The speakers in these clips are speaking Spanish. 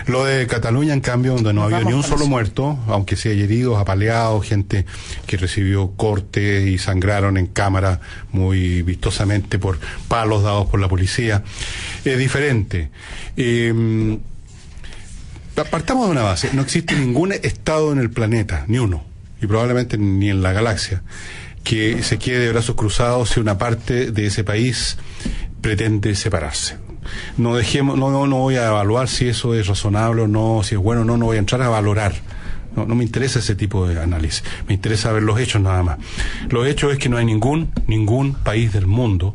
Lo de Cataluña, en cambio, donde no había ni un solo muerto, aunque sí hay heridos, apaleados, gente que recibió cortes y sangraron en cámara muy vistosamente por palos dados por la policía, es diferente. Partamos de una base: no existe ningún estado en el planeta, ni uno, y probablemente ni en la galaxia, que se quede de brazos cruzados si una parte de ese país pretende separarse. No voy a evaluar si eso es razonable o no, si es bueno o no voy a entrar a valorar. No me interesa ese tipo de análisis. Me interesa ver los hechos nada más. Los hechos es que no hay ningún país del mundo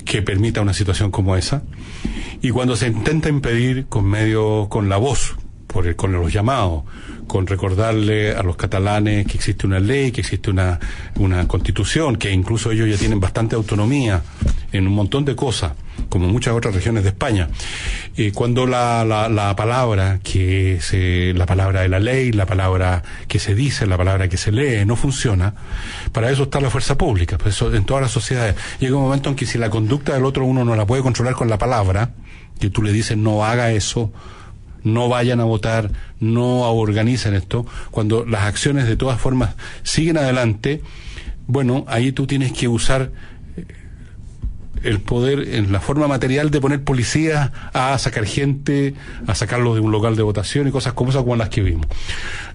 que permita una situación como esa. Y cuando se intenta impedir con la voz, con los llamados, con recordarle a los catalanes que existe una ley, que existe una constitución, que incluso ellos ya tienen bastante autonomía en un montón de cosas, como muchas otras regiones de España. Cuando la palabra de la ley, la palabra que se dice, la palabra que se lee, no funciona, para eso está la fuerza pública. Pues eso, en todas las sociedades llega un momento en que si la conducta del otro uno no la puede controlar con la palabra, que tú le dices no haga eso, no vayan a votar, no organicen esto, cuando las acciones de todas formas siguen adelante, bueno, ahí tú tienes que usar el poder en la forma material de poner policías a sacar gente, a sacarlos de un local de votación y cosas como esas, como las que vimos.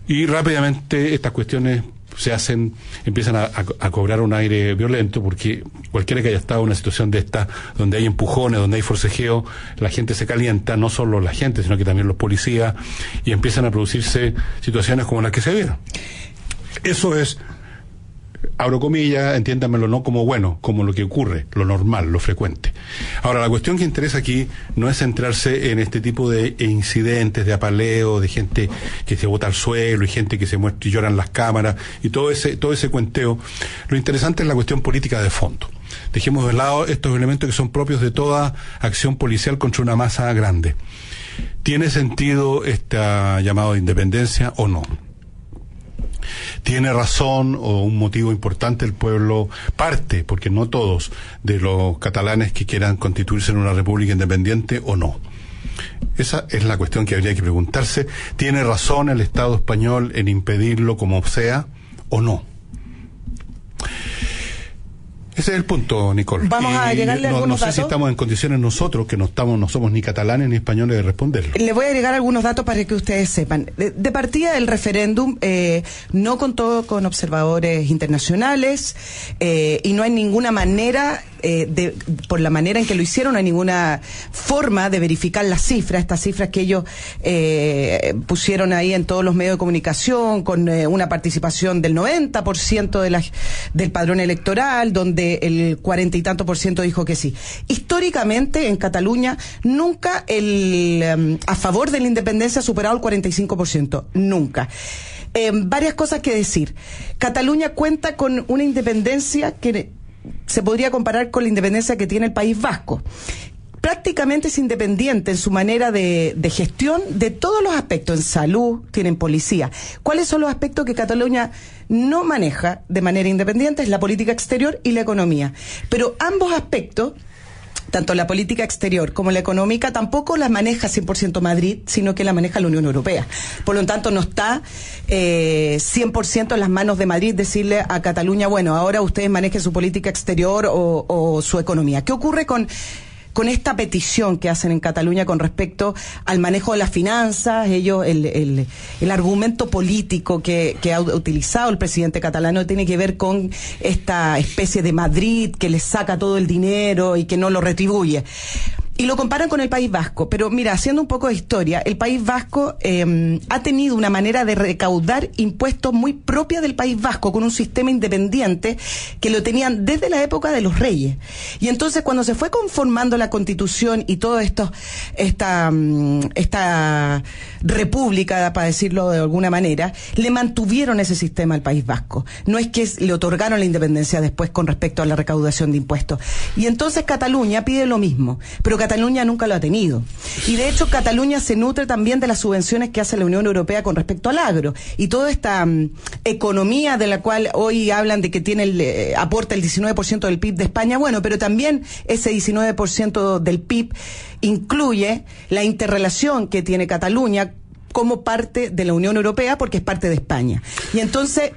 Y rápidamente estas cuestiones empiezan a cobrar un aire violento, porque cualquiera que haya estado en una situación de esta, donde hay empujones, donde hay forcejeo, la gente se calienta, no solo la gente, sino que también los policías, y empiezan a producirse situaciones como las que se vieron. Eso es, abro comillas, entiéndamelo, no como bueno, como lo que ocurre, lo normal, lo frecuente. Ahora, la cuestión que interesa aquí no es centrarse en este tipo de incidentes, de apaleo, de gente que se bota al suelo y gente que se muestra y lloran las cámaras y todo ese cuenteo. Lo interesante es la cuestión política de fondo. Dejemos de lado estos elementos que son propios de toda acción policial contra una masa grande. ¿Tiene sentido este llamado de independencia o no? ¿Tiene razón o un motivo importante el pueblo, parte, porque no todos, de los catalanes que quieran constituirse en una república independiente o no? Esa es la cuestión que habría que preguntarse. ¿Tiene razón el Estado español en impedirlo como sea o no? Ese es el punto, Nicole. Vamos a agregarle algunos datos. No sé si estamos en condiciones nosotros, que no somos ni catalanes ni españoles, de responderlo. Le voy a agregar algunos datos para que ustedes sepan. De partida, el referéndum no contó con observadores internacionales y no hay ninguna manera, por la manera en que lo hicieron, no hay ninguna forma de verificar las cifras, estas cifras que ellos pusieron ahí en todos los medios de comunicación, con una participación del 90% del padrón electoral, donde el 40 y tanto % dijo que sí. Históricamente, en Cataluña, nunca a favor de la independencia ha superado el 45%. Nunca. Varias cosas que decir. Cataluña cuenta con una independencia que se podría comparar con la independencia que tiene el País Vasco. Prácticamente es independiente en su manera de gestión de todos los aspectos. En salud, tienen policía. ¿Cuáles son los aspectos que Cataluña no maneja de manera independiente? Es la política exterior y la economía. Pero ambos aspectos, tanto la política exterior como la económica, tampoco las maneja 100% Madrid, sino que la maneja la Unión Europea. Por lo tanto, no está 100% en las manos de Madrid decirle a Cataluña, bueno, ahora ustedes manejen su política exterior o su economía. ¿Qué ocurre con esta petición que hacen en Cataluña con respecto al manejo de las finanzas? Ellos, el argumento político que ha utilizado el presidente catalano tiene que ver con esta especie de Madrid que les saca todo el dinero y que no lo retribuye. Y lo comparan con el País Vasco. Pero mira, haciendo un poco de historia, el País Vasco ha tenido una manera de recaudar impuestos muy propia del País Vasco, con un sistema independiente que lo tenían desde la época de los reyes. Y entonces, cuando se fue conformando la Constitución y todo esto, esta república, para decirlo de alguna manera, le mantuvieron ese sistema al País Vasco. No es que le otorgaron la independencia después con respecto a la recaudación de impuestos. Y entonces Cataluña pide lo mismo. Pero Cataluña nunca lo ha tenido. Y de hecho Cataluña se nutre también de las subvenciones que hace la Unión Europea con respecto al agro. Y toda esta economía de la cual hoy hablan de que tiene aporta el 19% del PIB de España, bueno, pero también ese 19% del PIB incluye la interrelación que tiene Cataluña como parte de la Unión Europea, porque es parte de España. Y entonces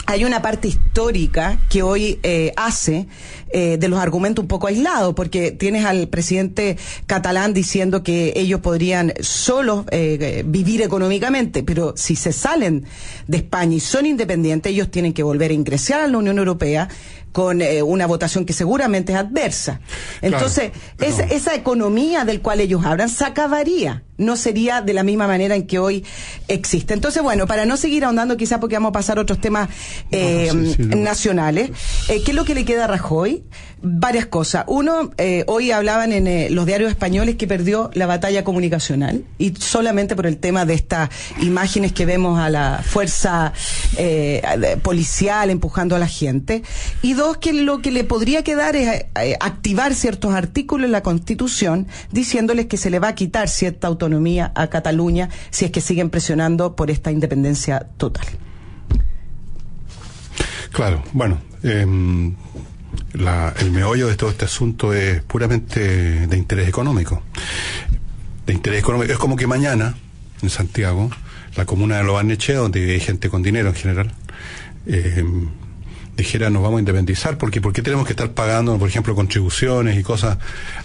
hay una parte histórica que hoy hace de los argumentos un poco aislados, porque tienes al presidente catalán diciendo que ellos podrían solo vivir económicamente, pero si se salen de España y son independientes, ellos tienen que volver a ingresar a la Unión Europea con una votación que seguramente es adversa. Entonces, claro, esa economía del cual ellos hablan se acabaría. No sería de la misma manera en que hoy existe. Entonces, bueno, para no seguir ahondando, quizás porque vamos a pasar a otros temas nacionales, ¿qué es lo que le queda a Rajoy? Varias cosas. Uno, hoy hablaban en los diarios españoles que perdió la batalla comunicacional, y solamente por el tema de estas imágenes que vemos a la fuerza policial empujando a la gente. Y dos, que lo que le podría quedar es activar ciertos artículos en la Constitución diciéndoles que se le va a quitar cierta autonomía a Cataluña si es que siguen presionando por esta independencia total. Claro, bueno, el meollo de todo este asunto es puramente de interés económico. De interés económico. Es como que mañana, en Santiago, la comuna de Lo Barnechea, donde hay gente con dinero en general, dijera nos vamos a independizar, porque ¿por qué tenemos que estar pagando, por ejemplo, contribuciones y cosas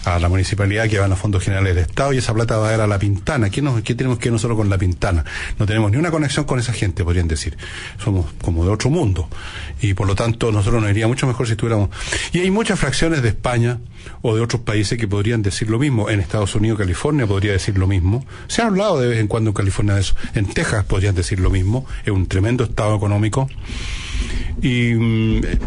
a la municipalidad que van a fondos generales del Estado, y esa plata va a ir a La Pintana? ¿Qué tenemos que nosotros con La Pintana? No tenemos ni una conexión con esa gente, podrían decir. Somos como de otro mundo, y por lo tanto nosotros nos iría mucho mejor si estuviéramos. Y hay muchas fracciones de España o de otros países que podrían decir lo mismo. En Estados Unidos, California podría decir lo mismo. Se ha hablado de vez en cuando en California de eso. En Texas podrían decir lo mismo. Es un tremendo estado económico. Y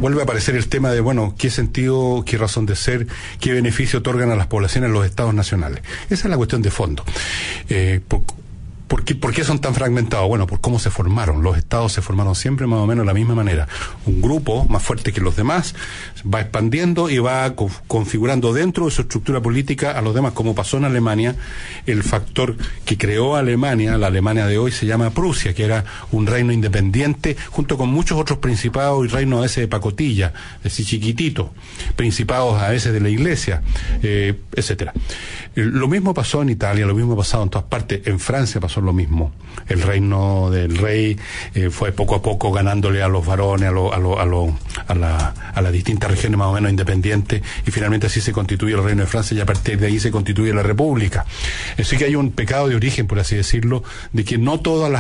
vuelve a aparecer el tema de, bueno, qué sentido, qué razón de ser, qué beneficio otorgan a las poblaciones los estados nacionales. Esa es la cuestión de fondo. ¿Por qué son tan fragmentados? Bueno, por cómo se formaron. Los estados se formaron siempre más o menos de la misma manera. Un grupo más fuerte que los demás va expandiendo y va configurando dentro de su estructura política a los demás, como pasó en Alemania. El factor que creó Alemania, la Alemania de hoy, se llama Prusia, que era un reino independiente junto con muchos otros principados y reinos a veces de pacotilla, es decir, chiquititos, principados a veces de la iglesia, etcétera. Lo mismo pasó en Italia, lo mismo ha pasado en todas partes. En Francia pasó lo mismo. El reino del rey fue poco a poco ganándole a los varones, a las distintas regiones más o menos independientes, y finalmente así se constituye el reino de Francia, y a partir de ahí se constituye la república. Así que hay un pecado de origen, por así decirlo, de que no todos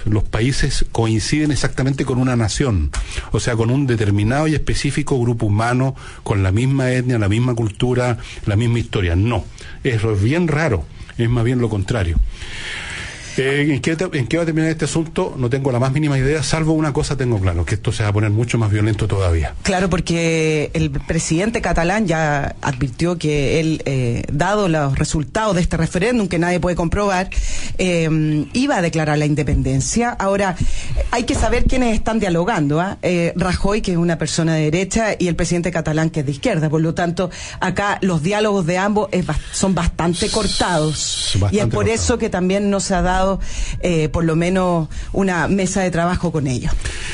los países coinciden exactamente con una nación, o sea, con un determinado y específico grupo humano, con la misma etnia, la misma cultura, la misma historia. No, eso es bien raro, es más bien lo contrario. ¿En qué va a terminar este asunto? No tengo la más mínima idea, salvo una cosa tengo claro, que esto se va a poner mucho más violento todavía. Claro, porque el presidente catalán ya advirtió que él, dado los resultados de este referéndum que nadie puede comprobar, iba a declarar la independencia. Ahora, hay que saber quiénes están dialogando, Rajoy, que es una persona de derecha, y el presidente catalán, que es de izquierda. Por lo tanto, acá los diálogos de ambos son bastante cortados. Y es por eso que también no se ha dado por lo menos una mesa de trabajo con ellos.